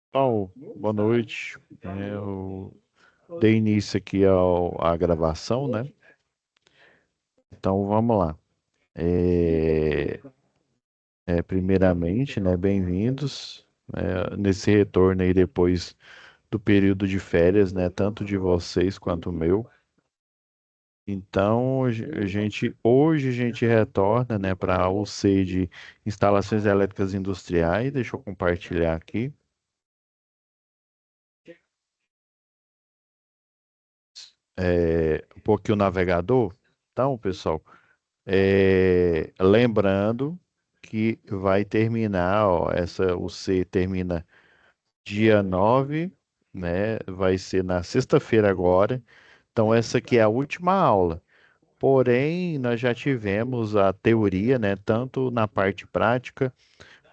Então, boa noite. Eu dei início aqui à gravação, né? Então, vamos lá. É, primeiramente, né, bem-vindos, nesse retorno aí depois do período de férias, né? Tanto de vocês quanto o meu. Então, hoje a gente retorna, né, para a UC de Instalações Elétricas Industriais. Deixa eu compartilhar aqui. Um pouquinho o navegador. Então, pessoal, lembrando que vai terminar, ó, o C termina dia 9, né? Vai ser na sexta-feira agora. Então, essa aqui é a última aula. Porém, nós já tivemos a teoria, né? Tanto na parte prática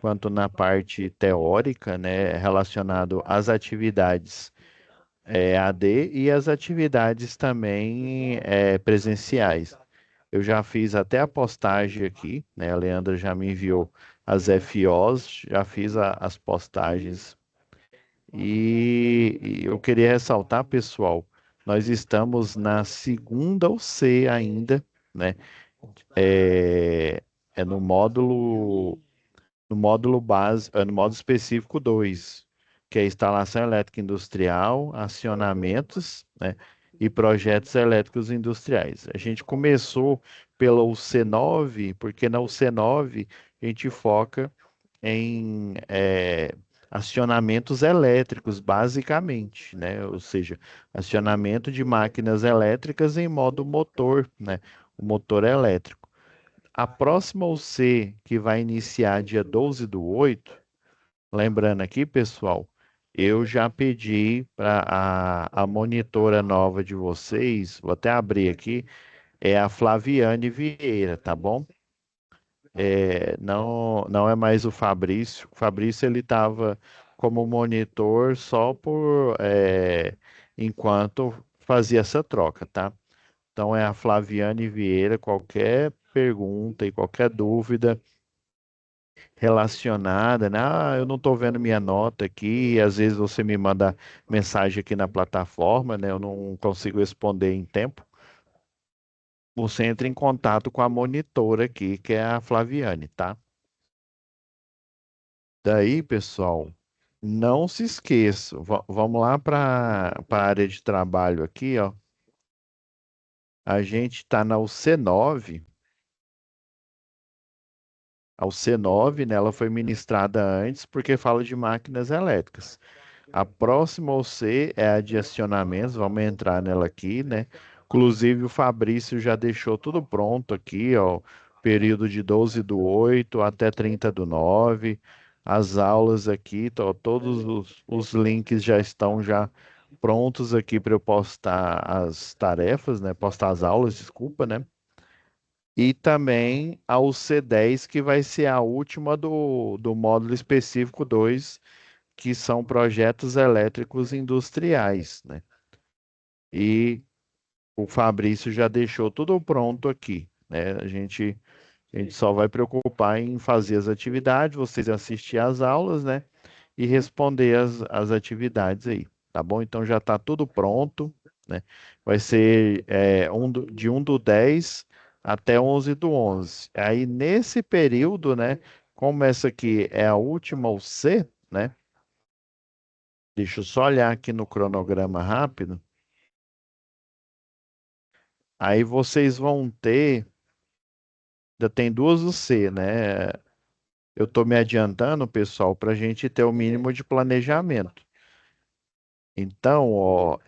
quanto na parte teórica, né? Relacionado às atividades AD e as atividades também presenciais. Eu já fiz até a postagem aqui, né? A Leandra já me enviou as FOs, já fiz as postagens. E eu queria ressaltar, pessoal, nós estamos na segunda UC ainda, né? É, é no módulo base, no módulo específico 2, que é instalação elétrica industrial, acionamentos, né, e projetos elétricos industriais. A gente começou pela UC9, porque na UC9 a gente foca em acionamentos elétricos, basicamente, né? Ou seja, acionamento de máquinas elétricas em modo motor, né? O motor elétrico. A próxima UC, que vai iniciar dia 12/8, lembrando aqui, pessoal, eu já pedi para a monitora nova de vocês, vou até abrir aqui, é a Flaviane Vieira, tá bom? Não, não é mais o Fabrício. O Fabrício ele estava como monitor só enquanto fazia essa troca, tá? Então é a Flaviane Vieira. Qualquer pergunta e qualquer dúvida relacionada, né? Ah, eu não estou vendo minha nota aqui. Às vezes você me manda mensagem aqui na plataforma, né? Eu não consigo responder em tempo. Você entra em contato com a monitora aqui, que é a Flaviane, tá? Daí, pessoal, não se esqueçam. Vamos lá para a área de trabalho aqui, ó. A gente está na UC9. A UC9, né, ela foi ministrada antes porque fala de máquinas elétricas. A próxima UC é a de acionamentos. Vamos entrar nela aqui, né? Inclusive, o Fabrício já deixou tudo pronto aqui, ó. Período de 12/8 até 30/9. As aulas aqui, todos os links já estão já prontos aqui para eu postar as tarefas, né? Postar as aulas, desculpa, né? E também a UC10, que vai ser a última do módulo específico 2, que são projetos elétricos industriais, né? E o Fabrício já deixou tudo pronto aqui, né? A gente só vai preocupar em fazer as atividades, vocês assistir às aulas, né? E responder as atividades aí, tá bom? Então já está tudo pronto, né? Vai ser de 1/10 até 11/11. Aí nesse período, né? Como essa aqui é a última UC, né? Deixa eu só olhar aqui no cronograma rápido. Aí vocês vão ter, ainda tem duas UC, né? Eu estou me adiantando, pessoal, para a gente ter o mínimo de planejamento. Então, ó,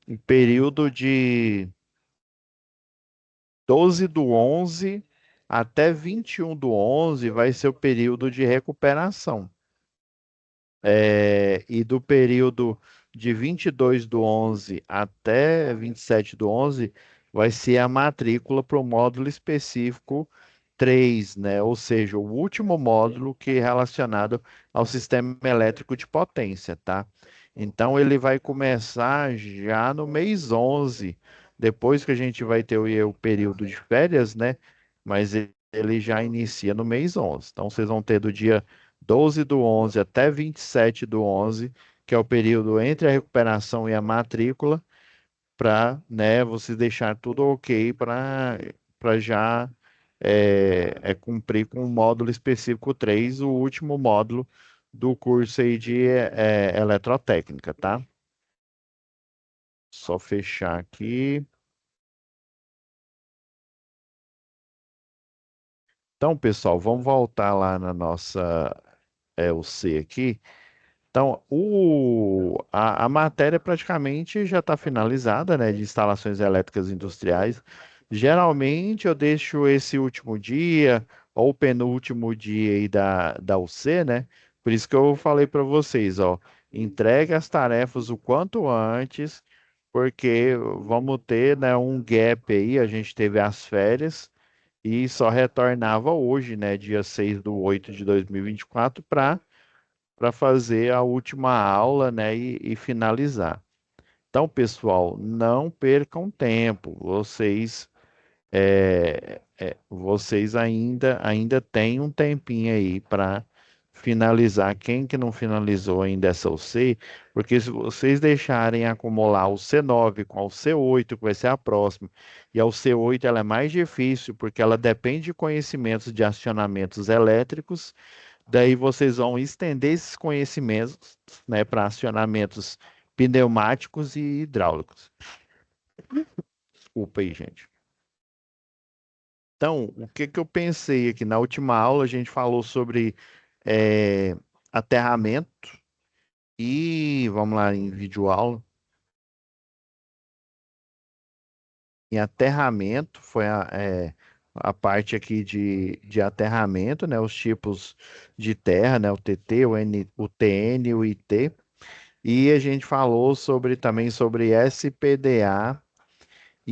em período de 12/11 até 21/11 vai ser o período de recuperação. E do período de 22/11 até 27/11 vai ser a matrícula para o módulo específico 3, né? Ou seja, o último módulo que é relacionado ao sistema elétrico de potência, tá? Então ele vai começar já no mês 11, depois que a gente vai ter o período de férias, né? Mas ele já inicia no mês 11. Então, vocês vão ter do dia 12 do 11 até 27 do 11, que é o período entre a recuperação e a matrícula, para, né, vocês deixar tudo ok para já cumprir com o módulo específico 3, o último módulo do curso aí de eletrotécnica, tá? Só fechar aqui. Então, pessoal, vamos voltar lá na nossa o C aqui. Então, a matéria praticamente já está finalizada, né, de instalações elétricas industriais. Geralmente eu deixo esse último dia ou penúltimo dia aí da UC, né? Por isso que eu falei para vocês, ó, entregue as tarefas o quanto antes, porque vamos ter, né, um gap aí. A gente teve as férias e só retornava hoje, né, dia 6 do 8 de 2024, para fazer a última aula, né, e finalizar. Então, pessoal, não percam tempo. Vocês ainda têm um tempinho aí para finalizar. Quem que não finalizou ainda essa UC, porque se vocês deixarem acumular o C9 com o C8, que vai ser a próxima, e a C8 ela é mais difícil porque ela depende de conhecimentos de acionamentos elétricos. Daí vocês vão estender esses conhecimentos, né, para acionamentos pneumáticos e hidráulicos. Desculpa aí, gente. Então, o que que eu pensei aqui? Na última aula a gente falou sobre é, aterramento e, vamos lá, em videoaula. Em aterramento, foi a parte aqui de aterramento, né? Os tipos de terra, né? O TT, o TN, o IT. E a gente falou também sobre SPDA,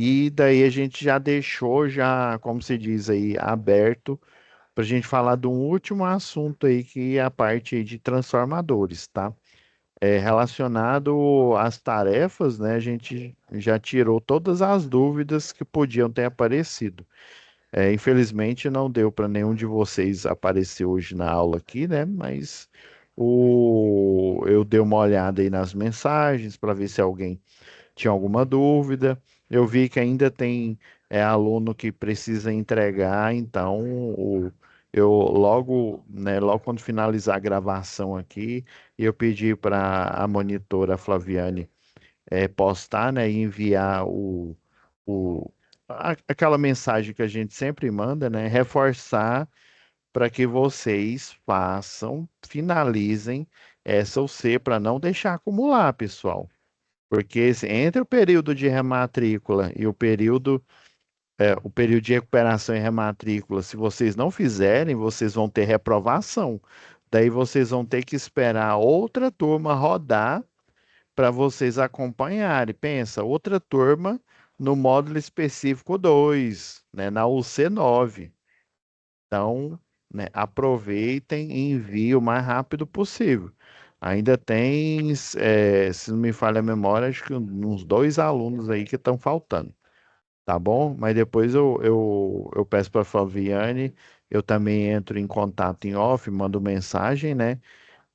e daí a gente já deixou, já, como se diz aí, aberto para a gente falar de um último assunto aí, que é a parte aí de transformadores, tá? Relacionado às tarefas, né? A gente já tirou todas as dúvidas que podiam ter aparecido. Infelizmente não deu para nenhum de vocês aparecer hoje na aula aqui, né? Mas eu dei uma olhada aí nas mensagens para ver se alguém tinha alguma dúvida. Eu vi que ainda tem aluno que precisa entregar, então eu logo, né, logo quando finalizar a gravação aqui, eu pedi para a monitora Flaviane postar, né, e enviar aquela mensagem que a gente sempre manda, né, reforçar para que vocês façam, finalizem essa UC para não deixar acumular, pessoal. Porque entre o período de rematrícula e o período de recuperação e rematrícula, se vocês não fizerem, vocês vão ter reprovação. Daí vocês vão ter que esperar outra turma rodar para vocês acompanharem. Pensa, outra turma no módulo específico 2, né, na UC9. Então, né, aproveitem e enviem o mais rápido possível. Ainda tem, se não me falha a memória, acho que uns dois alunos aí que estão faltando, tá bom? Mas depois eu peço para a Flaviane, eu também entro em contato em off, mando mensagem, né?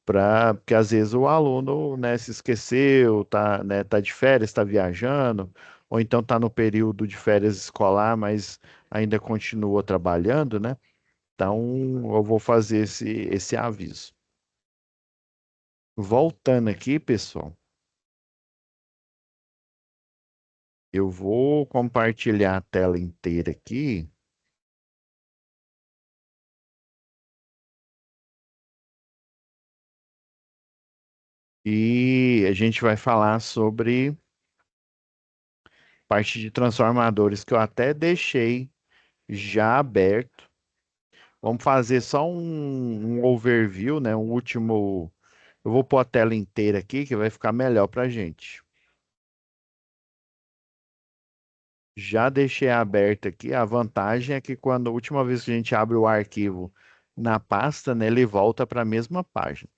Porque às vezes o aluno, né, se esqueceu, tá de férias, está viajando, ou então está no período de férias escolar, mas ainda continua trabalhando, né? Então, eu vou fazer esse aviso. Voltando aqui, pessoal, eu vou compartilhar a tela inteira aqui e a gente vai falar sobre parte de transformadores que eu até deixei já aberto. Vamos fazer só um overview, né? Um último. Eu vou pôr a tela inteira aqui que vai ficar melhor para a gente. Já deixei aberto aqui. A vantagem é que quando a última vez que a gente abre o arquivo na pasta, né, ele volta para a mesma página.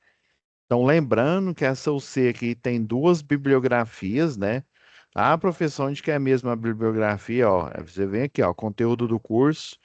Então, lembrando que essa UC aqui tem duas bibliografias, né? Ah, professor, onde que é a mesma bibliografia? Ó, você vem aqui, ó, conteúdo do curso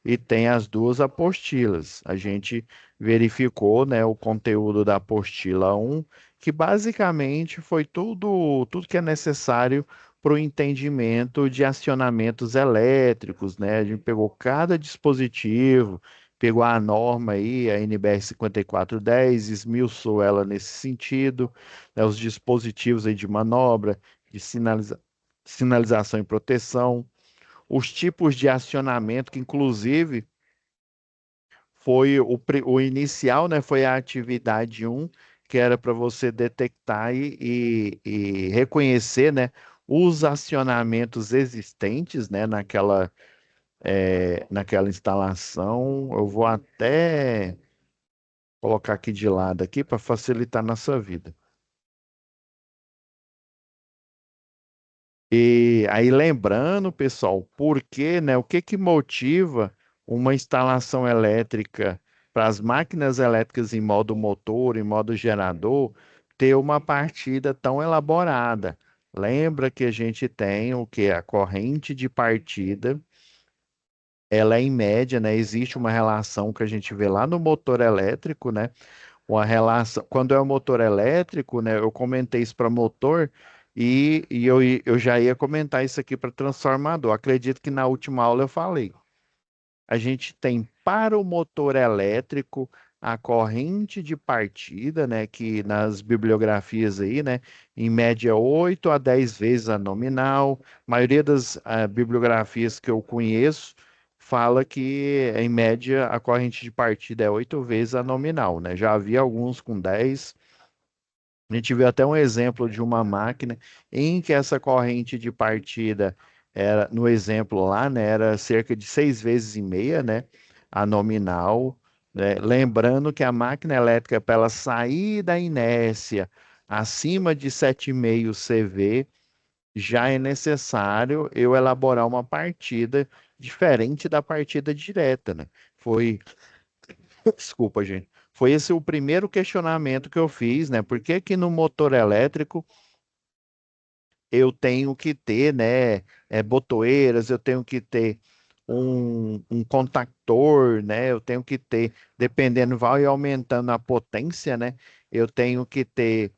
e tem as duas apostilas. A gente verificou, né, o conteúdo da apostila um, que basicamente foi tudo que é necessário para o entendimento de acionamentos elétricos, né? A gente pegou cada dispositivo, pegou a norma aí, a NBR 5410, esmiuçou ela nesse sentido, né, os dispositivos aí de manobra, de sinalização e proteção, os tipos de acionamento, que inclusive foi o inicial, né, foi a atividade um, que era para você detectar e reconhecer, né, os acionamentos existentes, né, naquela instalação. Eu vou até colocar aqui de lado aqui para facilitar na sua vida. E aí lembrando, pessoal, por que, né, o que que motiva uma instalação elétrica para as máquinas elétricas em modo motor, em modo gerador, ter uma partida tão elaborada? Lembra que a gente tem o que? A corrente de partida, ela é em média, né? Existe uma relação que a gente vê lá no motor elétrico, né? Uma relação. Quando é o motor elétrico, né? Eu comentei isso para motor e eu já ia comentar isso aqui para transformador. Acredito que na última aula eu falei. A gente tem para o motor elétrico a corrente de partida, né? Que nas bibliografias aí, né? Em média 8 a 10 vezes a nominal. A maioria das bibliografias que eu conheço fala que, em média, a corrente de partida é 8 vezes a nominal, né? Já havia alguns com 10. A gente viu até um exemplo de uma máquina em que essa corrente de partida era, no exemplo lá, né, era cerca de 6 vezes e meia, né, a nominal, né? Lembrando que a máquina elétrica, para ela sair da inércia acima de 7,5 CV, já é necessário eu elaborar uma partida diferente da partida direta, né? Foi Desculpa, gente. Foi esse o primeiro questionamento que eu fiz, né? Por que que no motor elétrico eu tenho que ter, né, botoeiras, eu tenho que ter um contactor, né? Eu tenho que ter, dependendo, vai aumentando a potência, né? Eu tenho que ter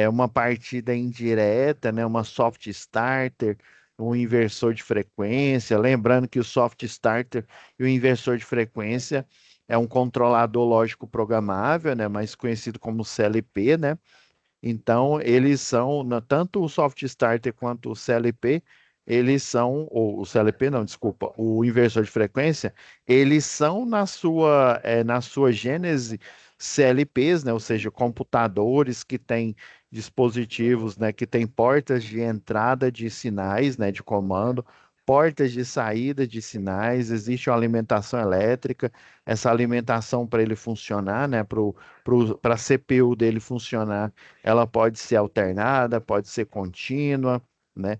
uma partida indireta, né? Uma soft starter, um inversor de frequência. Lembrando que o soft starter e o inversor de frequência é um controlador lógico programável, né? Mais conhecido como CLP, né? Então, eles são, tanto o Soft Starter quanto o CLP, eles são, ou o CLP não, desculpa, o inversor de frequência, eles são na sua gênese CLPs, né? Ou seja, computadores que têm dispositivos, né? Que têm portas de entrada de sinais, né? De comando, portas de saída de sinais, existe uma alimentação elétrica, essa alimentação para ele funcionar, né? Para a CPU dele funcionar, ela pode ser alternada, pode ser contínua, né?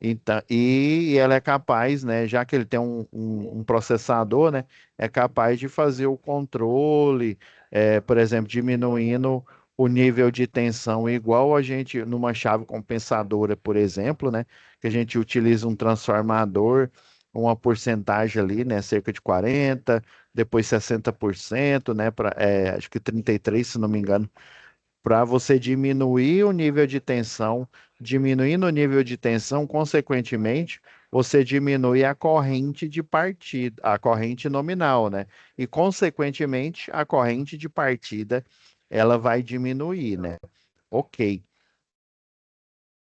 Então, e ela é capaz, né, já que ele tem um processador, né, é capaz de fazer o controle, por exemplo, diminuindo o nível de tensão, igual a gente numa chave compensadora, por exemplo, né, que a gente utiliza um transformador, uma porcentagem ali, né, cerca de 40, depois 60%, né, acho que 33, se não me engano, para você diminuir o nível de tensão. Diminuindo o nível de tensão, consequentemente, você diminui a corrente de partida, a corrente nominal, né? E, consequentemente, a corrente de partida, ela vai diminuir, né? Ok.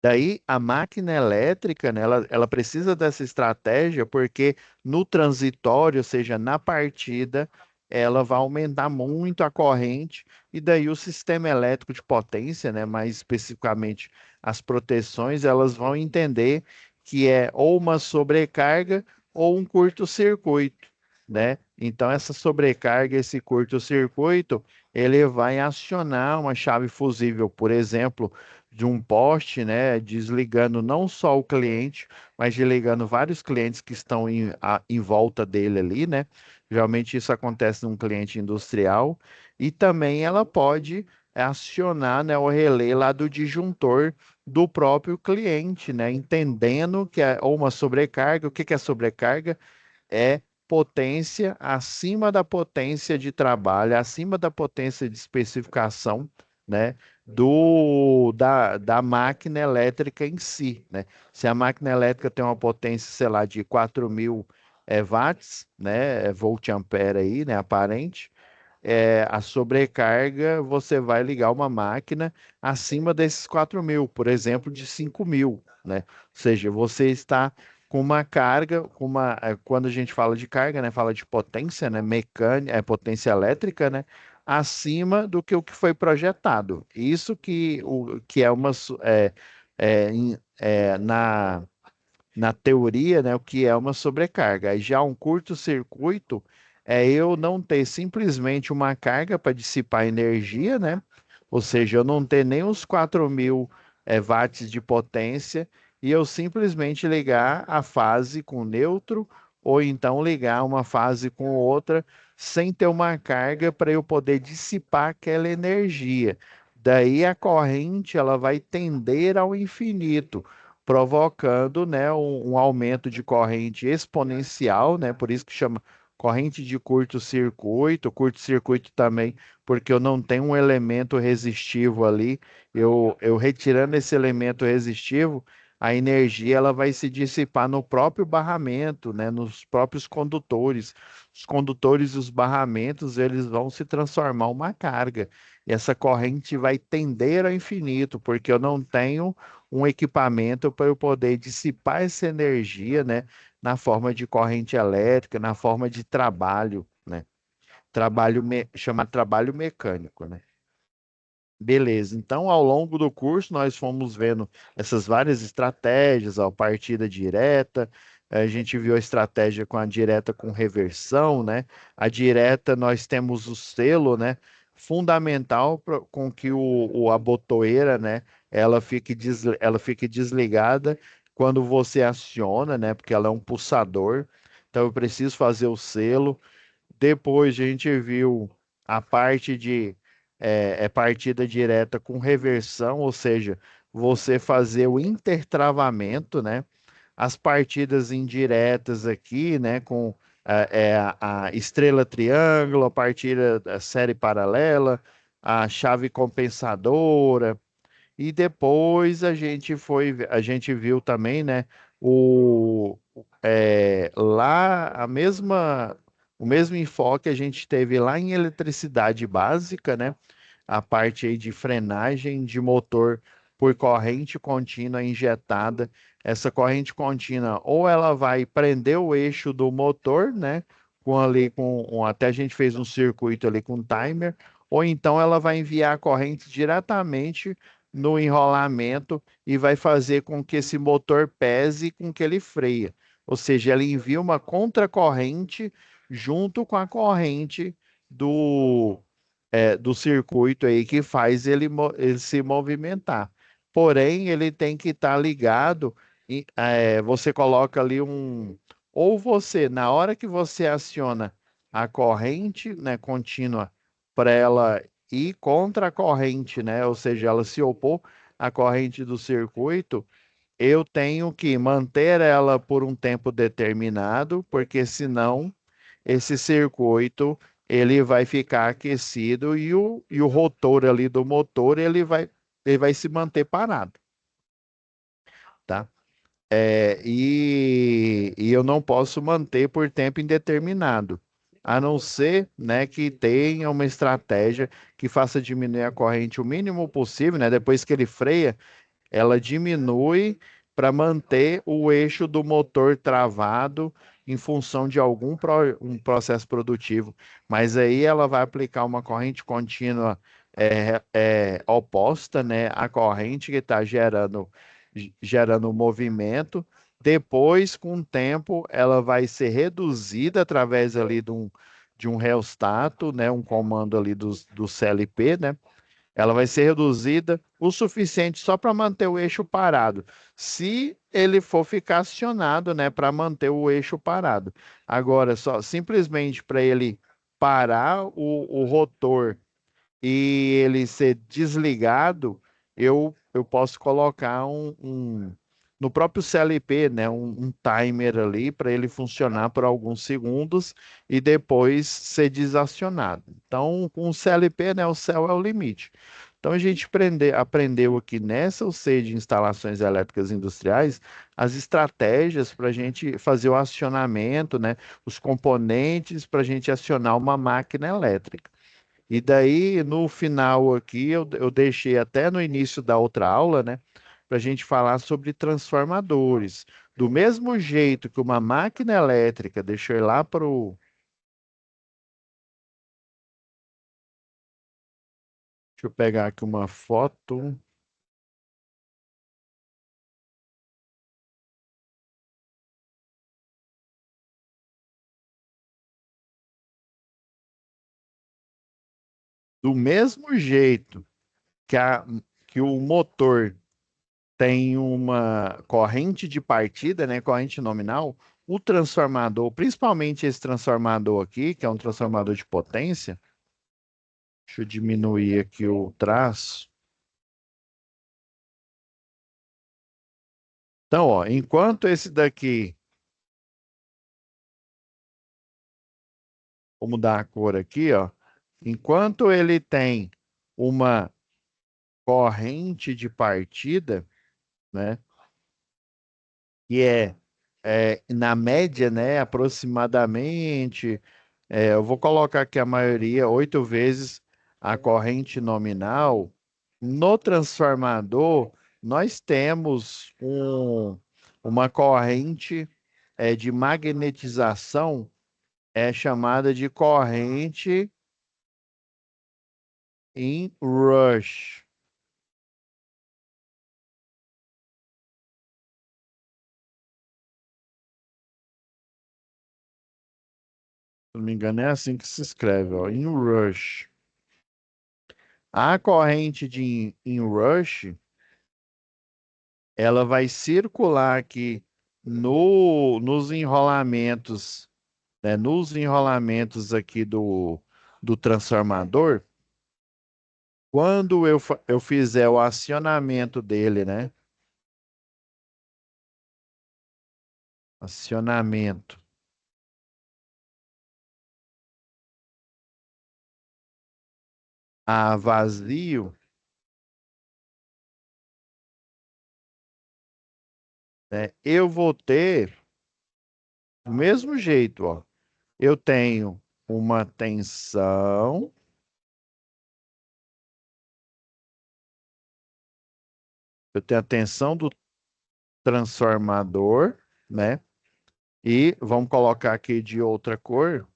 Daí a máquina elétrica, né, ela precisa dessa estratégia porque no transitório, ou seja, na partida, ela vai aumentar muito a corrente e daí o sistema elétrico de potência, né, mais especificamente as proteções, elas vão entender que é ou uma sobrecarga ou um curto-circuito, né? Então essa sobrecarga, esse curto-circuito, ele vai acionar uma chave fusível, por exemplo, de um poste, né, desligando não só o cliente, mas desligando vários clientes que estão em volta dele ali, né? Geralmente isso acontece num cliente industrial e também ela pode acionar, né, o relé lá do disjuntor do próprio cliente, né? Entendendo que é ou uma sobrecarga. O que que é sobrecarga? É potência acima da potência de trabalho, acima da potência de especificação, né, da máquina elétrica em si, né? Se a máquina elétrica tem uma potência, sei lá, de 4.000 watts, né, volt-ampere aí, né, aparente, a sobrecarga, você vai ligar uma máquina acima desses 4.000, por exemplo, de 5.000, né? Ou seja, você está com uma carga, quando a gente fala de carga, né, fala de potência, né, mecânica, potência elétrica, né, acima do que o que foi projetado. Isso que é na teoria, né, o que é uma sobrecarga. Aí já um curto-circuito é eu não ter simplesmente uma carga para dissipar energia, né? Ou seja, eu não ter nem os 4.000 watts de potência e eu simplesmente ligar a fase com neutro ou então ligar uma fase com outra sem ter uma carga para eu poder dissipar aquela energia. Daí a corrente ela vai tender ao infinito provocando, né, um aumento de corrente exponencial, né, por isso que chama corrente de curto-circuito também, porque eu não tenho um elemento resistivo ali, eu retirando esse elemento resistivo, a energia ela vai se dissipar no próprio barramento, né, nos próprios condutores. Os condutores e os barramentos, eles vão se transformar em uma carga. E essa corrente vai tender ao infinito, porque eu não tenho um equipamento para eu poder dissipar essa energia, né, na forma de corrente elétrica, na forma de trabalho, né? Chama trabalho mecânico, né? Beleza. Então, ao longo do curso, nós fomos vendo essas várias estratégias, a partida direta, a gente viu a estratégia com a direta com reversão, né? A direta, nós temos o selo, né? Fundamental com que a botoeira, né? Ela fique desligada quando você aciona, né? Porque ela é um pulsador. Então, eu preciso fazer o selo. Depois a gente viu a parte de partida direta com reversão, ou seja, você fazer o intertravamento, né? As partidas indiretas aqui, né? Com a estrela triângulo, a partida da série paralela, a chave compensadora. E depois a gente viu também, né, lá o mesmo enfoque a gente teve lá em eletricidade básica, né, a parte aí de frenagem de motor por corrente contínua injetada. Essa corrente contínua ou ela vai prender o eixo do motor, né, até a gente fez um circuito ali com timer, ou então ela vai enviar a corrente diretamente no enrolamento e vai fazer com que esse motor pese com que ele freia. Ou seja, ela envia uma contracorrente junto com a corrente do, do circuito aí que faz ele se movimentar. Porém, ele tem que estar ligado, você coloca ali ou você, na hora que você aciona a corrente, né, contínua para ela ir contra a corrente, né, ou seja, ela se opor à corrente do circuito, eu tenho que manter ela por um tempo determinado, porque senão esse circuito ele vai ficar aquecido e o rotor ali do motor ele vai se manter parado, tá? E eu não posso manter por tempo indeterminado, a não ser, né, que tenha uma estratégia que faça diminuir a corrente o mínimo possível, né? Depois que ele freia, ela diminui para manter o eixo do motor travado em função de um processo produtivo. Mas aí ela vai aplicar uma corrente contínua oposta, né, à corrente que está gerando movimento. Depois, com o tempo, ela vai ser reduzida através ali de um rheostato, né, um comando ali do CLP, né? Ela vai ser reduzida o suficiente só para manter o eixo parado. Se ele for ficar acionado, né, para manter o eixo parado. Agora, só simplesmente para ele parar o rotor e ele ser desligado, eu posso colocar no próprio CLP, né, um timer ali para ele funcionar por alguns segundos e depois ser desacionado. Então, com o CLP, né, o céu é o limite. Então, a gente aprendeu aqui nessa UC de instalações elétricas industriais as estratégias para a gente fazer o acionamento, né, os componentes para a gente acionar uma máquina elétrica. E daí, no final aqui, eu deixei até no início da outra aula, né, para a gente falar sobre transformadores. Do mesmo jeito que uma máquina elétrica, deixa eu ir lá para o. Deixa eu pegar aqui uma foto. Do mesmo jeito que o motor tem uma corrente de partida, né, corrente nominal, o transformador, principalmente esse transformador aqui, que é um transformador de potência, deixa eu diminuir aqui o traço. Então, ó, enquanto esse daqui, vou mudar a cor aqui, ó, enquanto ele tem uma corrente de partida, né, que na média, né, aproximadamente, eu vou colocar aqui a maioria, 8 vezes a corrente nominal, no transformador, nós temos uma corrente de magnetização chamada de corrente em rush. Se não me engano, é assim que se escreve, ó, in rush. A corrente de in rush, ela vai circular aqui nos enrolamentos, né, nos enrolamentos aqui do transformador. Quando eu fizer o acionamento dele, né? Acionamento a vazio, né? Eu vou ter do mesmo jeito, ó. Eu tenho uma tensão, eu tenho a tensão do transformador, né? E vamos colocar aqui de outra cor.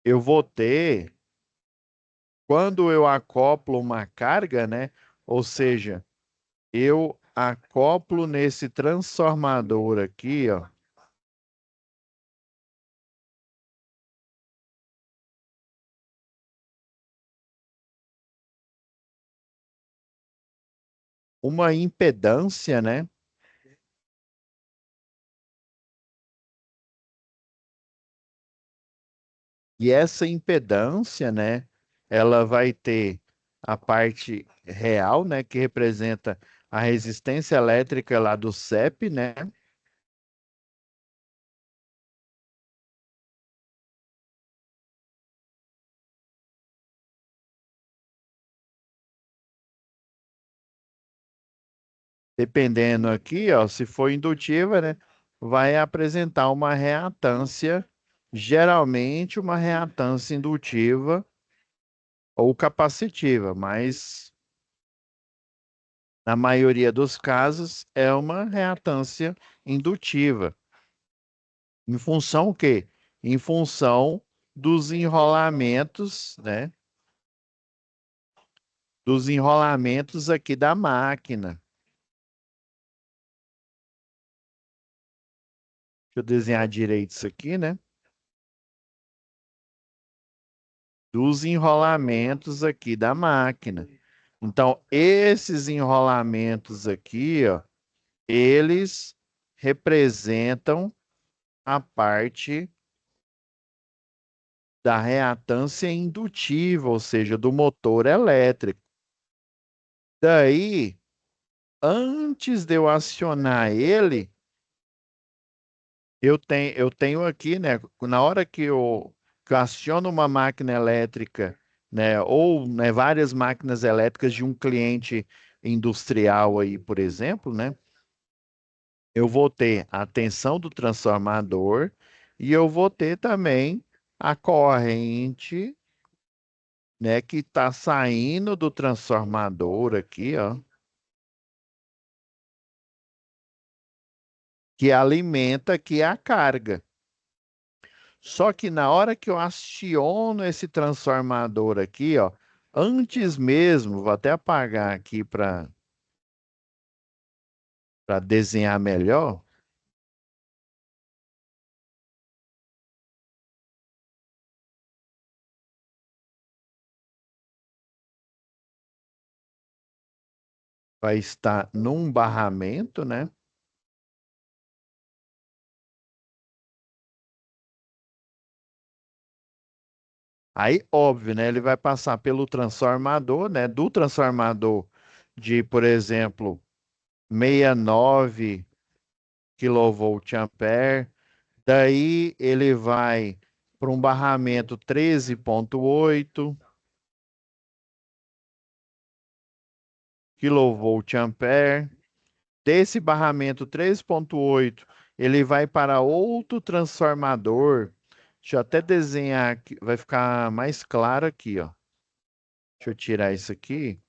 Eu vou ter, quando eu acoplo uma carga, né? Ou seja, eu acoplo nesse transformador aqui, ó, uma impedância, né? E essa impedância, né, ela vai ter a parte real, né, que representa a resistência elétrica lá do CEP, né? Dependendo aqui, ó, se for indutiva, né, vai apresentar uma reatância, geralmente uma reatância indutiva ou capacitiva, mas na maioria dos casos é uma reatância indutiva. Em função o quê? Em função dos enrolamentos, né? Dos enrolamentos aqui da máquina. Deixa eu desenhar direito isso aqui, né? Dos enrolamentos aqui da máquina. Então, esses enrolamentos aqui, ó, eles representam a parte da reatância indutiva, ou seja, do motor elétrico. Daí, antes de eu acionar ele, eu tenho aqui, né? Na hora que eu aciono uma máquina elétrica, né? Ou, né, várias máquinas elétricas de um cliente industrial aí, por exemplo, né? Eu vou ter a tensão do transformador e eu vou ter também a corrente, né, que está saindo do transformador aqui, ó, que alimenta aqui a carga. Só que na hora que eu aciono esse transformador aqui, ó, antes mesmo, vou até apagar aqui para desenhar melhor, vai estar num barramento, né? Aí, óbvio, né? Ele vai passar pelo transformador, né? Do transformador de, por exemplo, 69 kVA. Daí ele vai para um barramento 13,8 kVA. Desse barramento 13,8, ele vai para outro transformador. Deixa eu até desenhar aqui, vai ficar mais claro aqui, ó. Deixa eu tirar isso aqui.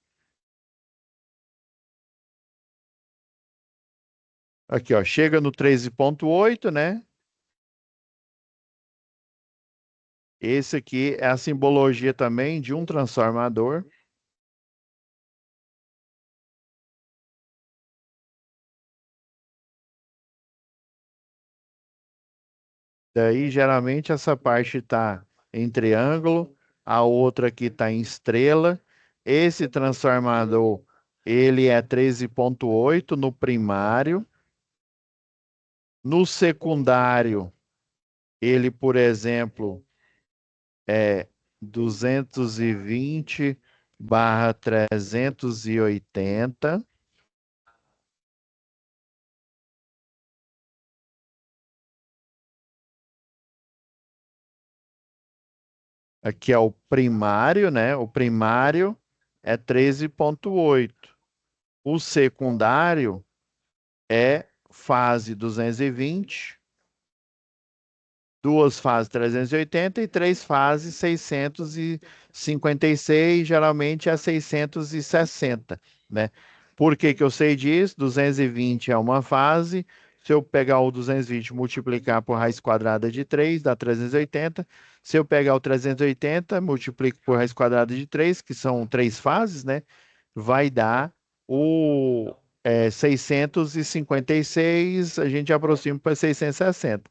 Aqui, ó, chega no 13,8, né? Esse aqui é a simbologia também de um transformador. Daí, geralmente, essa parte está em triângulo, a outra aqui está em estrela. Esse transformador, ele é 13,8 no primário. No secundário, ele, por exemplo, é 220/380. Aqui é o primário, né? O primário é 13,8. O secundário é fase 220, duas fases 380 e três fases 656, geralmente é 660, né? Por que que eu sei disso? 220 é uma fase. Se eu pegar o 220 e multiplicar por raiz quadrada de 3, dá 380. Se eu pegar o 380, multiplico por raiz quadrada de 3, que são três fases, né? Vai dar o 656, a gente aproxima para 660.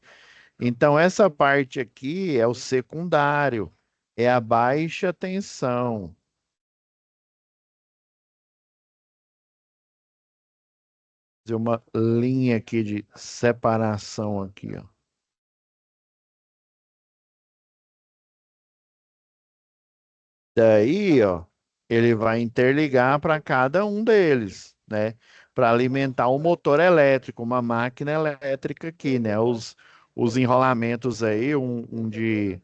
Então, essa parte aqui é o secundário, é a baixa tensão. Fazer uma linha aqui de separação aqui, ó. Daí, ó, ele vai interligar para cada um deles, né? Para alimentar um motor elétrico, uma máquina elétrica aqui, né? Os enrolamentos aí, um de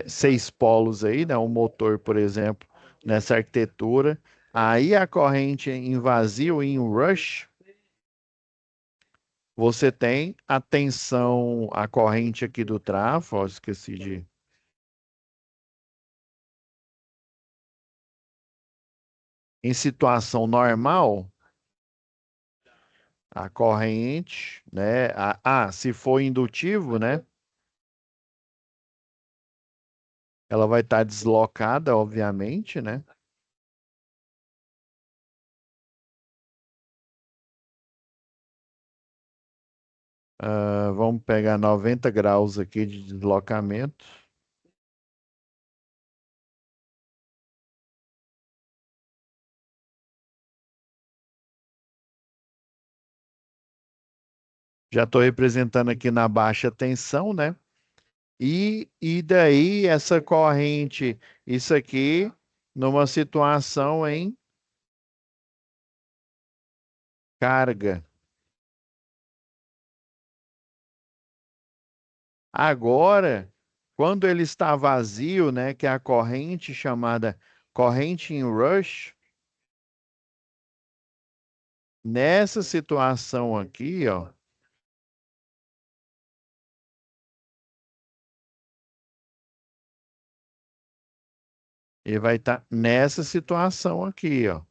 seis polos aí, né? Um motor, por exemplo, nessa arquitetura. Aí a corrente em vazio, em rush, você tem a tensão, a corrente aqui do trafo, ó, esqueci de. Em situação normal, a corrente, né? Se for indutivo, né? Ela vai estar deslocada, obviamente, né? Vamos pegar 90 graus aqui de deslocamento. Já estou representando aqui na baixa tensão, né? E daí essa corrente, isso aqui, numa situação em carga. Agora, quando ele está vazio, né, que é a corrente chamada corrente em rush, nessa situação aqui, ó, ele vai estar nessa situação aqui, ó.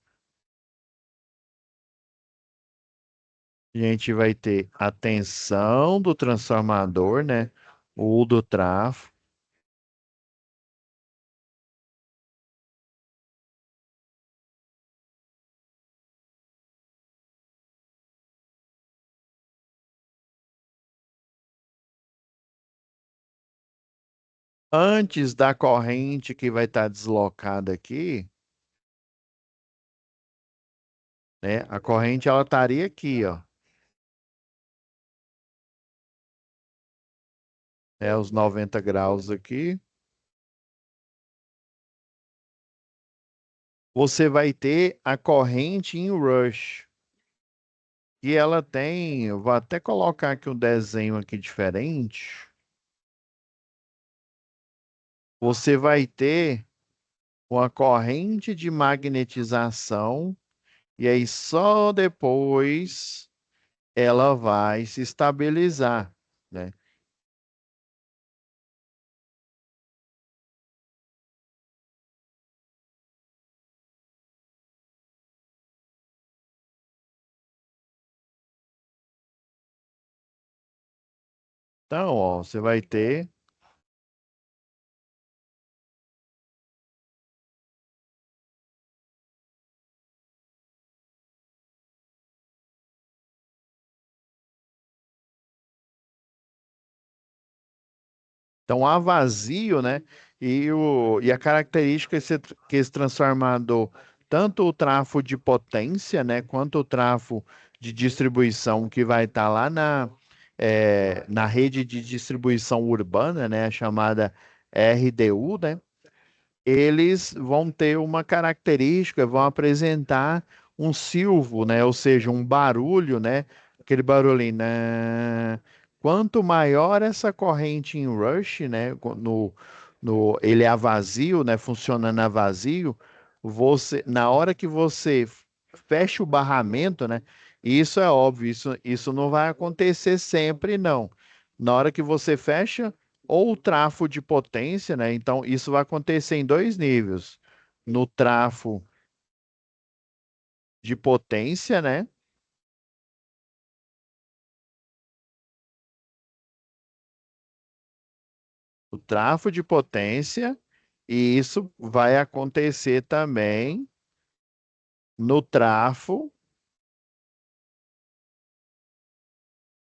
A gente vai ter a tensão do transformador, né, ou do trafo. Antes da corrente que vai estar deslocada aqui, né, a corrente ela estaria aqui, ó, é os 90 graus aqui. Você vai ter a corrente em rush. E ela tem, eu vou até colocar aqui um desenho aqui diferente. Você vai ter uma corrente de magnetização e aí só depois ela vai se estabilizar, né? Então, ó, você vai ter. Então, há vazio, né? E a característica é que esse transformador, tanto o trafo de potência, né, quanto o trafo de distribuição que vai estar lá na rede de distribuição urbana, né, chamada RDU, né? Eles vão ter uma característica, vão apresentar um silvo, né? Ou seja, um barulho, né? Aquele barulhinho, né? Quanto maior essa corrente em rush, né? Ele é a vazio, né? Funcionando a vazio, na hora que você fecha o barramento, né? Isso é óbvio, isso não vai acontecer sempre, não. Na hora que você fecha ou o trafo de potência, né? Então, isso vai acontecer em dois níveis. No trafo de potência, né? O trafo de potência, e isso vai acontecer também no trafo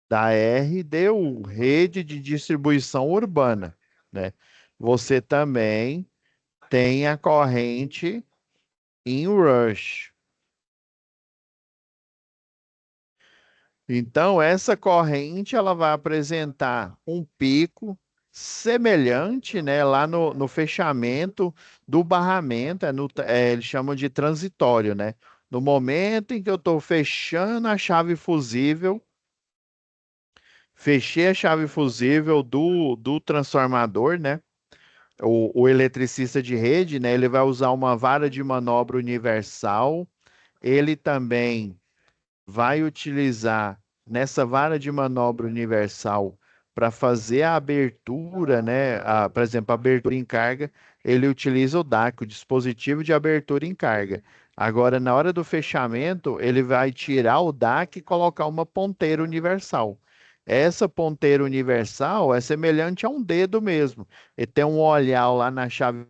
da RDU, rede de distribuição urbana, né? Você também tem a corrente em rush. Então, essa corrente ela vai apresentar um pico semelhante, né, lá no fechamento do barramento, eles chamam de transitório, né? No momento em que eu estou fechando a chave fusível, fechei a chave fusível do transformador, né? O eletricista de rede, né? Ele vai usar uma vara de manobra universal. Ele também vai utilizar nessa vara de manobra universal para fazer a abertura, né? Por exemplo, a abertura em carga, ele utiliza o DAC, o dispositivo de abertura em carga. Agora, na hora do fechamento, ele vai tirar o DAC e colocar uma ponteira universal. Essa ponteira universal é semelhante a um dedo mesmo. Ele tem um olhar lá na chave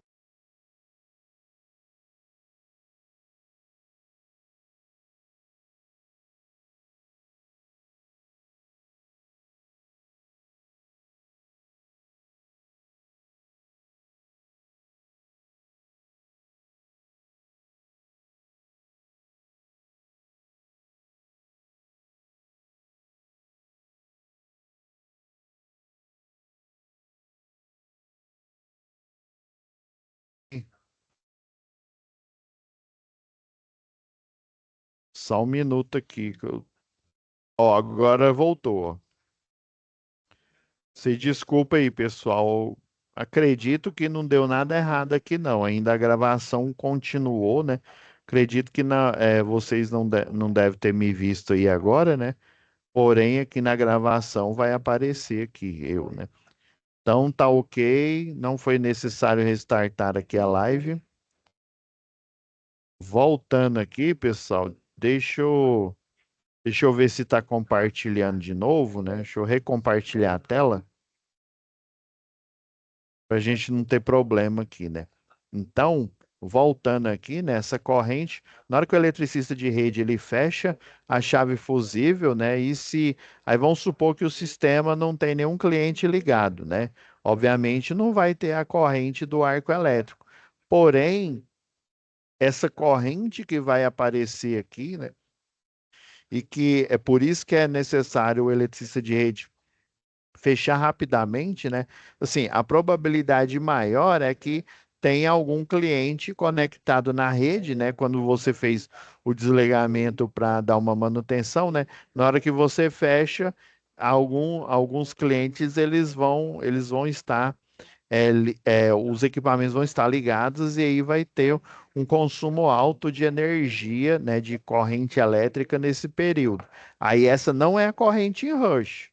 Só um minuto aqui. Ó, agora voltou. Ó. Se desculpa aí, pessoal. Acredito que não deu nada errado aqui, não. Ainda a gravação continuou, né? Acredito que vocês não devem ter me visto aí agora, né? Porém, aqui na gravação vai aparecer aqui, eu, né? Então tá ok, não foi necessário restartar aqui a live. Voltando aqui, pessoal, deixa eu ver se está compartilhando de novo, né? Deixa eu recompartilhar a tela para a gente não ter problema aqui, né? Então, voltando aqui nessa corrente, na hora que o eletricista de rede ele fecha a chave fusível, né? Aí vamos supor que o sistema não tem nenhum cliente ligado, né? Obviamente não vai ter a corrente do arco elétrico. Porém, essa corrente que vai aparecer aqui, né? E que é por isso que é necessário o eletricista de rede fechar rapidamente, né? Assim, a probabilidade maior é que tenha algum cliente conectado na rede, né? Quando você fez o desligamento para dar uma manutenção, né? Na hora que você fecha, alguns clientes eles vão estar os equipamentos vão estar ligados e aí vai ter um consumo alto de energia, né, de corrente elétrica nesse período. Aí essa não é a corrente em rush.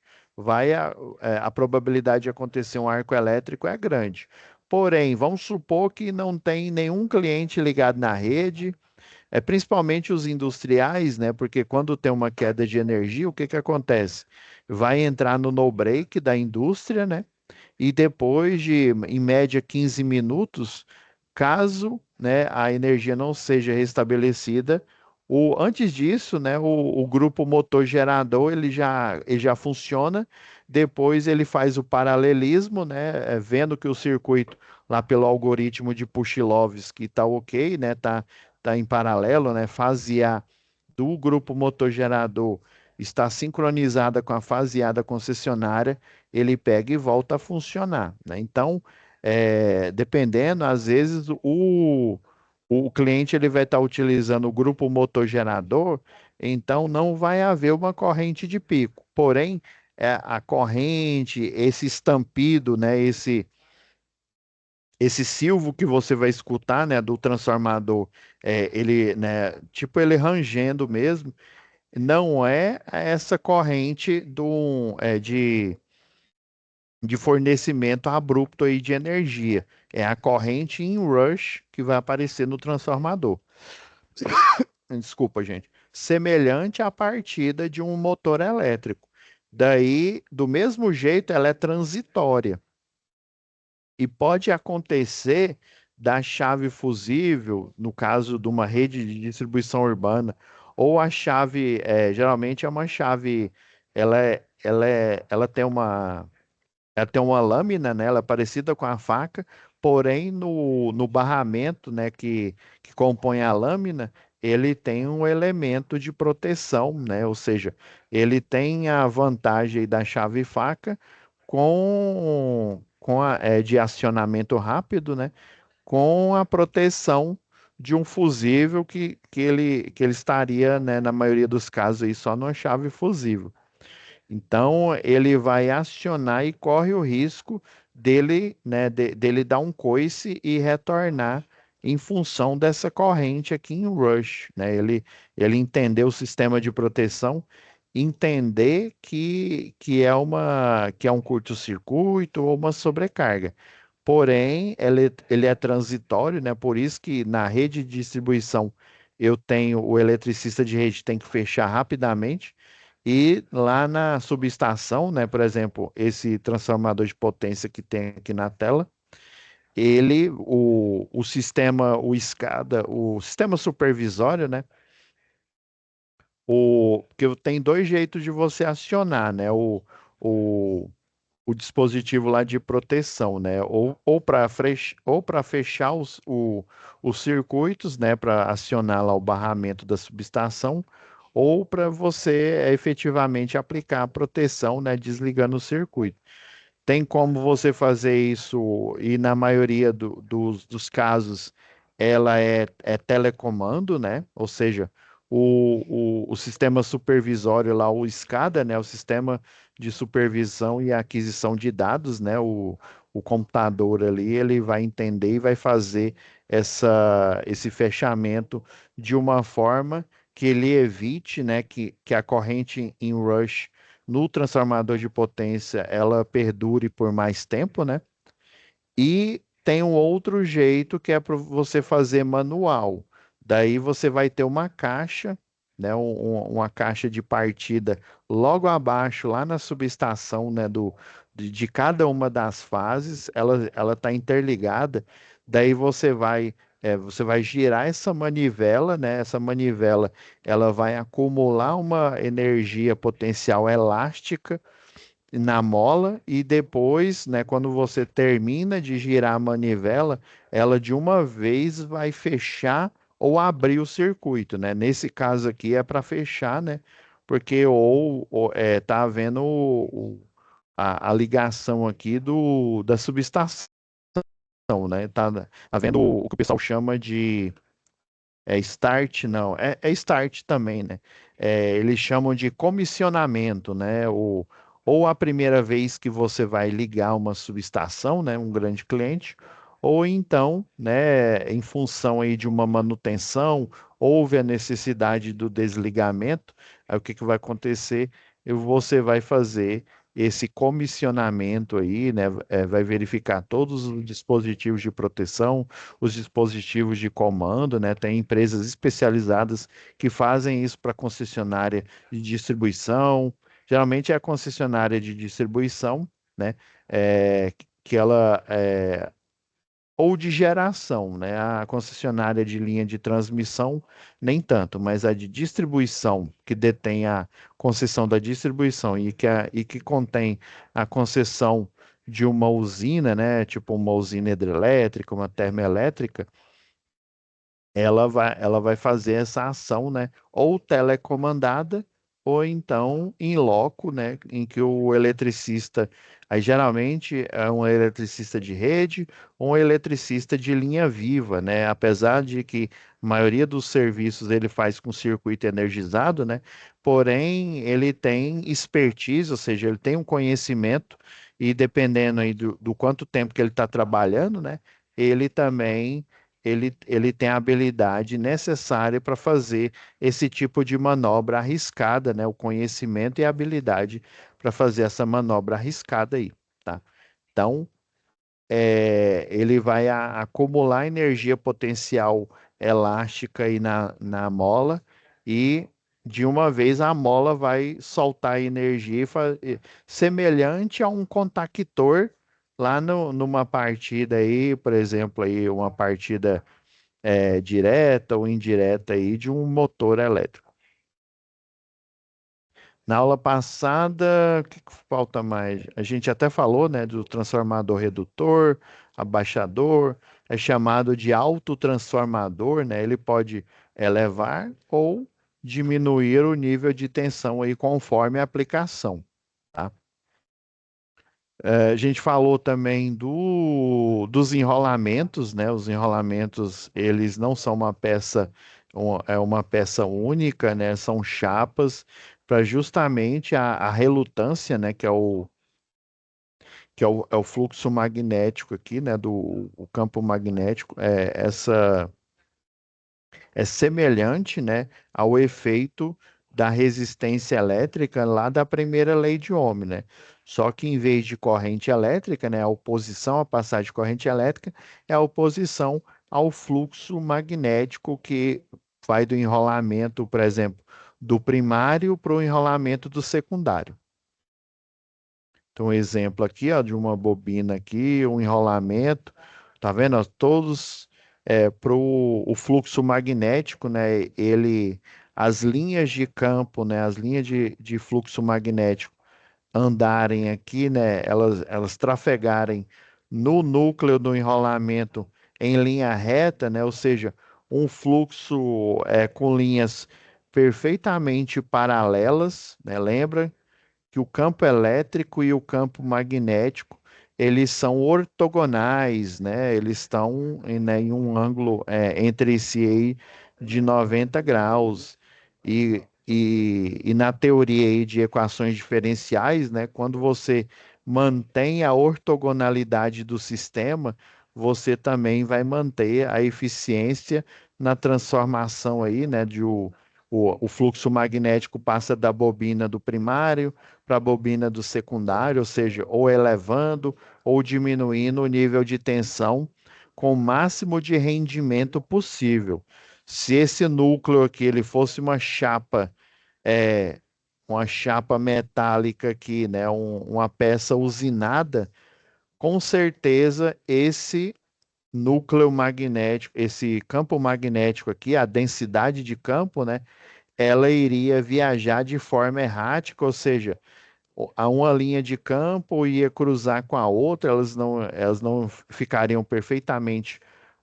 A probabilidade de acontecer um arco elétrico é grande. Porém, vamos supor que não tem nenhum cliente ligado na rede, principalmente os industriais, né? Porque quando tem uma queda de energia, o que que acontece? Vai entrar no no break da indústria, né? E depois de, em média, 15 minutos, caso, né, a energia não seja restabelecida, antes disso, né, o grupo motor gerador ele já funciona, depois ele faz o paralelismo, né, vendo que o circuito lá pelo algoritmo de Pushlovsky está ok, né, tá em paralelo, né, fasear do grupo motor gerador está sincronizada com a faseada concessionária, ele pega e volta a funcionar, né? Então, dependendo, às vezes o cliente ele vai estar utilizando o grupo motor gerador, então não vai haver uma corrente de pico. Porém, a corrente, esse estampido, né, esse silvo que você vai escutar, né, do transformador, ele, né, tipo ele rangendo mesmo, não é essa corrente de fornecimento abrupto aí de energia. É a corrente em rush que vai aparecer no transformador. Desculpa, gente. Semelhante à partida de um motor elétrico. Daí, do mesmo jeito, ela é transitória. E pode acontecer da chave fusível, no caso de uma rede de distribuição urbana, ou a chave, geralmente é uma chave, ela tem uma lâmina, né? Ela é parecida com a faca, porém no barramento, né, que compõe a lâmina, ele tem um elemento de proteção, né? Ou seja, ele tem a vantagem da chave faca de acionamento rápido, né? Com a proteção de um fusível que ele estaria, né, na maioria dos casos aí só numa chave fusível. Então, ele vai acionar e corre o risco dele, né, dele dar um coice e retornar em função dessa corrente aqui em Rush, né? Ele entender o sistema de proteção, entender que é um curto-circuito ou uma sobrecarga. Porém, ele é transitório, né? Por isso que na rede de distribuição o eletricista de rede tem que fechar rapidamente e lá na subestação, né, por exemplo, esse transformador de potência que tem aqui na tela, o sistema, o SCADA, o sistema supervisório, né, porque tem dois jeitos de você acionar, né, o, o dispositivo lá de proteção, né, ou para fechar os circuitos, né, para acionar lá o barramento da subestação, ou para você efetivamente aplicar a proteção, né, desligando o circuito. Tem como você fazer isso, e na maioria dos casos ela é telecomando, né? Ou seja, o sistema supervisório lá, o SCADA, né, o sistema de supervisão e aquisição de dados, né, o computador ali, ele vai entender e vai fazer esse fechamento de uma forma que ele evite, né, que a corrente em rush no transformador de potência ela perdure por mais tempo, né? E tem um outro jeito que é para você fazer manual. Daí você vai ter uma caixa, né, uma caixa de partida logo abaixo, lá na subestação, né, de cada uma das fases, ela está interligada. Daí você vai girar essa manivela, né? Essa manivela ela vai acumular uma energia potencial elástica na mola e depois, né, quando você termina de girar a manivela, ela de uma vez vai fechar ou abrir o circuito, né? Nesse caso aqui é para fechar, né? Porque tá havendo a ligação aqui da subestação, né? Tá havendo o que o pessoal chama de start, não. É start também, né? Eles chamam de comissionamento, né? Ou a primeira vez que você vai ligar uma subestação, né? Um grande cliente, ou então, né? Em função aí de uma manutenção, houve a necessidade do desligamento. Aí o que que vai acontecer? Você vai fazer esse comissionamento aí, né? Vai verificar todos os dispositivos de proteção, os dispositivos de comando, né? Tem empresas especializadas que fazem isso para concessionária de distribuição. Geralmente é a concessionária de distribuição, né? É, que ela ou de geração, né? A concessionária de linha de transmissão, nem tanto, mas a de distribuição, que detém a concessão da distribuição e que contém a concessão de uma usina, né? Tipo uma usina hidrelétrica, uma termoelétrica, ela vai fazer essa ação, né? Ou telecomandada, ou então em loco, né? Em que o eletricista, aí geralmente é um eletricista de rede ou um eletricista de linha viva, né? Apesar de que a maioria dos serviços ele faz com circuito energizado, né? Porém, ele tem expertise, ou seja, ele tem um conhecimento e dependendo aí do quanto tempo que ele está trabalhando, né? Ele também ele tem a habilidade necessária para fazer esse tipo de manobra arriscada, né? O conhecimento e a habilidade para fazer essa manobra arriscada aí, tá? Então, ele vai acumular energia potencial elástica aí na mola e de uma vez a mola vai soltar energia semelhante a um contactor lá numa partida aí, por exemplo, aí uma partida direta ou indireta aí de um motor elétrico. Na aula passada, o que que falta mais? A gente até falou, né, do transformador redutor, abaixador, é chamado de autotransformador, né? Ele pode elevar ou diminuir o nível de tensão aí conforme a aplicação, tá? A gente falou também dos enrolamentos, né? Os enrolamentos, eles não são uma peça, é uma peça única, né? São chapas para justamente a relutância, né? É o fluxo magnético aqui, né? O campo magnético, é semelhante, né? Ao efeito da resistência elétrica lá da primeira lei de Ohm, né? Só que em vez de corrente elétrica, né, a oposição à passagem de corrente elétrica é a oposição ao fluxo magnético que vai do enrolamento, por exemplo, do primário para o enrolamento do secundário. Então, um exemplo aqui, ó, de uma bobina aqui, um enrolamento, tá vendo? Ó, todos para o fluxo magnético, né? As linhas de campo, né? As linhas de fluxo magnético andarem aqui, né? Elas trafegarem no núcleo do enrolamento em linha reta, né? Ou seja, um fluxo com linhas perfeitamente paralelas, né? Lembra? Que o campo elétrico e o campo magnético, eles são ortogonais, né? Eles estão em um ângulo entre si aí de 90 graus. E na teoria aí de equações diferenciais, né, quando você mantém a ortogonalidade do sistema, você também vai manter a eficiência na transformação aí, né, o fluxo magnético passa da bobina do primário para a bobina do secundário, ou seja, ou elevando ou diminuindo o nível de tensão com o máximo de rendimento possível. Se esse núcleo aqui ele fosse é, uma chapa metálica aqui, né, uma peça usinada, com certeza esse núcleo magnético, esse campo magnético aqui, a densidade de campo, né, ela iria viajar de forma errática, ou seja, a uma linha de campo ia cruzar com a outra, elas não ficariam perfeitamente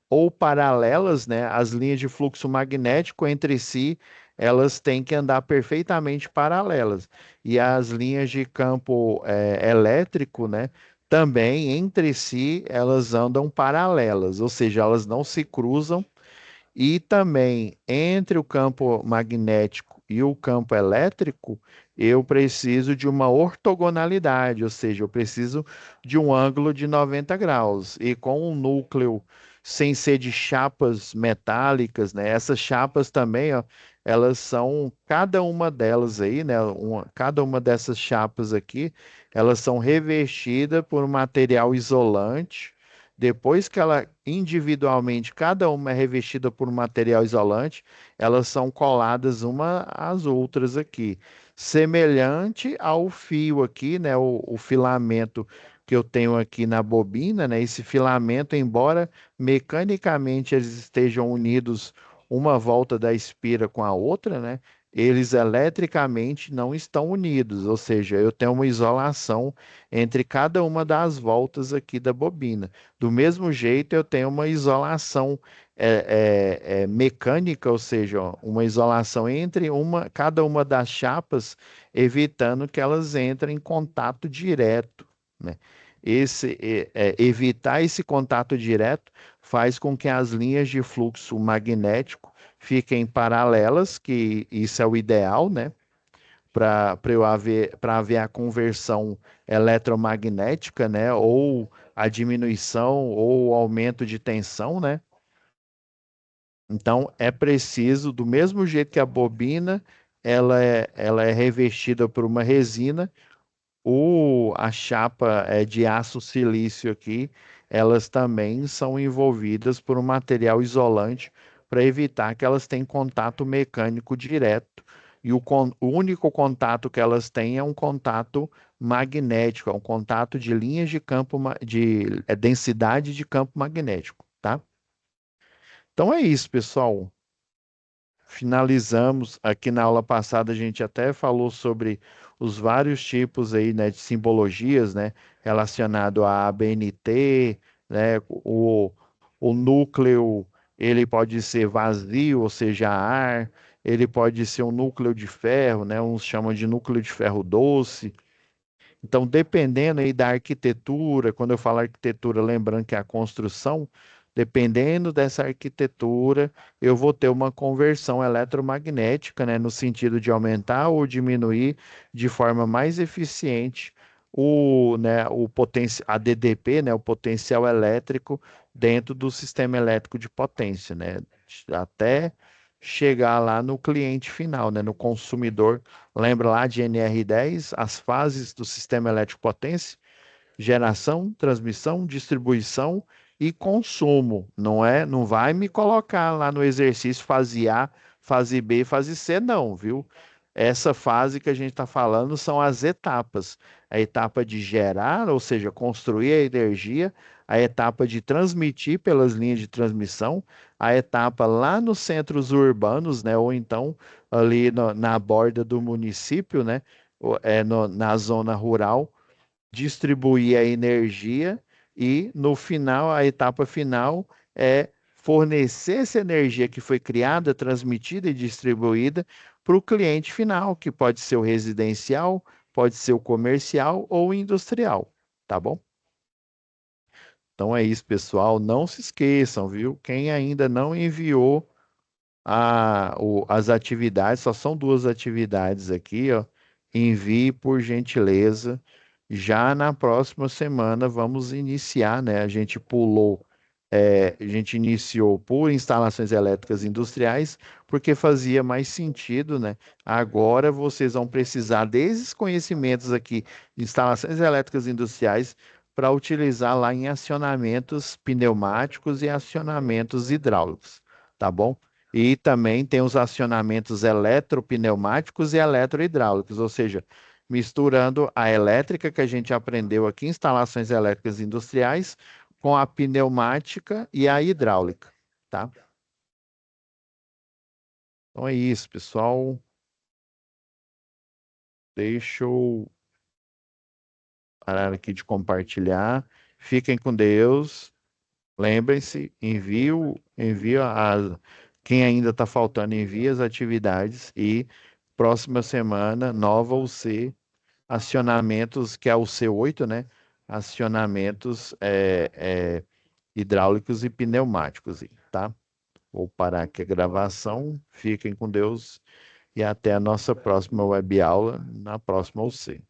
ou paralelas, né? As linhas de fluxo magnético entre si, elas têm que andar perfeitamente paralelas. E as linhas de campo elétrico, né? Também entre si, elas andam paralelas, ou seja, elas não se cruzam e também entre o campo magnético e o campo elétrico, eu preciso de uma ortogonalidade, ou seja, eu preciso de um ângulo de 90 graus. E com um núcleo sem ser de chapas metálicas, né? Essas chapas também, ó, elas são, cada uma delas aí, né? Cada uma dessas chapas aqui, elas são revestidas por um material isolante. Depois que ela individualmente, cada uma é revestida por um material isolante, elas são coladas uma às outras aqui, semelhante ao fio aqui, né, o filamento que eu tenho aqui na bobina, né, esse filamento, embora mecanicamente eles estejam unidos uma volta da espira com a outra, né, eles eletricamente não estão unidos, ou seja, eu tenho uma isolação entre cada uma das voltas aqui da bobina. Do mesmo jeito, eu tenho uma isolação mecânica, ou seja, ó, uma isolação entre cada uma das chapas, evitando que elas entrem em contato direto, né? Evitar esse contato direto faz com que as linhas de fluxo magnético fiquem paralelas, que isso é o ideal, né? Para haver a conversão eletromagnética, né? Ou a diminuição ou o aumento de tensão, né? Então é preciso, do mesmo jeito que a bobina, ela é revestida por uma resina, a chapa de aço silício aqui, elas também são envolvidas por um material isolante para evitar que elas tenham contato mecânico direto. E o único contato que elas têm é um contato magnético, é um contato de linhas de campo, densidade de campo magnético, tá? Então é isso, pessoal. Finalizamos aqui na aula passada, a gente até falou sobre os vários tipos aí, né, de simbologias, né, relacionado à ABNT, né, o núcleo, ele pode ser vazio, ou seja, ar, ele pode ser um núcleo de ferro, né, uns chamam de núcleo de ferro doce, então, dependendo aí da arquitetura, quando eu falo arquitetura, lembrando que é a construção, dependendo dessa arquitetura, eu vou ter uma conversão eletromagnética, né, no sentido de aumentar ou diminuir de forma mais eficiente a DDP, né, o potencial elétrico dentro do sistema elétrico de potência, né, até chegar lá no cliente final, né, no consumidor. Lembra lá de NR10, as fases do sistema elétrico potência? Geração, transmissão, distribuição e consumo. Não é? Não vai me colocar lá no exercício fase A, fase B, fase C, não, viu? Essa fase que a gente está falando são as etapas. A etapa de gerar, ou seja, construir a energia, a etapa de transmitir pelas linhas de transmissão, a etapa lá nos centros urbanos, né? Ou então ali na borda do município, né? Na zona rural distribuir a energia e no final, a etapa final é fornecer essa energia que foi criada, transmitida e distribuída para o cliente final, que pode ser o residencial, pode ser o comercial ou o industrial, tá bom? Então é isso, pessoal. Não se esqueçam, viu? Quem ainda não enviou as atividades, só são duas atividades aqui, ó. Envie por gentileza. Já na próxima semana vamos iniciar, né? A gente iniciou por instalações elétricas industriais, porque fazia mais sentido, né? Agora vocês vão precisar desses conhecimentos aqui de instalações elétricas industriais para utilizar lá em acionamentos pneumáticos e acionamentos hidráulicos, tá bom? E também tem os acionamentos eletropneumáticos e eletrohidráulicos, ou seja, misturando a elétrica que a gente aprendeu aqui, instalações elétricas industriais, com a pneumática e a hidráulica, tá? Então é isso, pessoal. Deixa eu parar aqui de compartilhar. Fiquem com Deus. Lembrem-se, envio quem ainda está faltando, envia as atividades e próxima semana, nova UC, acionamentos, que é o C8, né? Acionamentos hidráulicos e pneumáticos, tá? Vou parar aqui a gravação. Fiquem com Deus e até a nossa próxima web aula, na próxima UC.